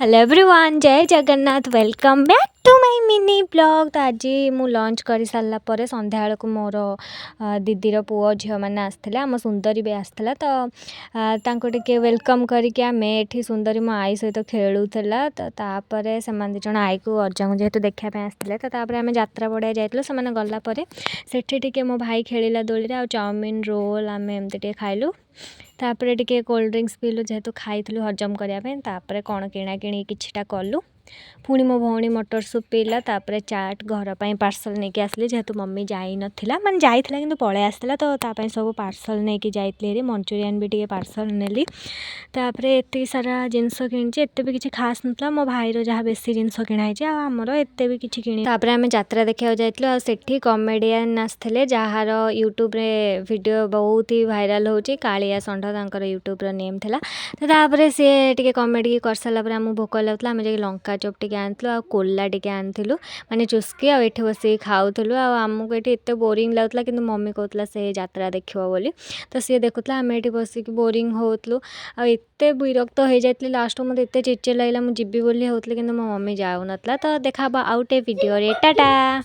Hello everyone, जय Jagannath. Welcome back to my mini blog. तो आज मु लंच कर सारा पर संध्या बेल को मोर दीदीर पुओ झील मैंने आसते आम सुंदरी भी आसला। तो टे वेलकम करके आम ये सुंदरी मो आई सहित खेलुला। तो तापर से दिज आई को अजा को जेहतु देखापी आसते तो आम यात्रा पड़ा जाइल से गलापर से मो भाई खेला दोली आ चाउमिन रोल आम एमती खाइलु। तापर टिके कोल्ड ड्रिंक्स पीलु जेहेतु खाइलु हजम करने तापर कौन किणा किणी किछिटा कलु। पुणी मो भौणी मटर सूप पीला। तापर चाट घर पर पार्सल नहीं आसली जेहेतु मम्मी जाई नथिला माने जाइथिला किंतु पळे आसला। तो तापाई सब पार्सल नहीं जाइतली मंचूरियन भी टिके पार्सल नेली। तापर एत सारा जिनस किणी एत भी किसी खास नथला। मो भाईर जहाँ बेसी जिनस किणाई आमर एत भी किसी किणी। तापर आम यात्रा देखा जाइलु सेठी कॉमेडियन आसते जार यूट्यूब रे वीडियो बहुत ही भाइराल होची कालिया षंढ तांकर यूट्यूब रो नेम थिला। तो तापर सी टिके कॉमेडी कर सारा पर आम भोक लगुला आम जाके लंका चॉप टिके आनलु आ कोला टिके आनलु माने चुस्की आ एठी बसी खाउथलु। आमको ये एत बोरिंग लगुला कि मम्मी कहला से यात्रा देखियो बोली। तो सी देखुला आम ये बसिक बोरिंग होतलु आ एत विरक्त हो जाइतली। लास्ट मते एत चिड़चिड़ लगला मु जिबी बोली होतली कि मो मम्मी जाउ नतला। तो देखा आउटे वीडियो रे टाटा।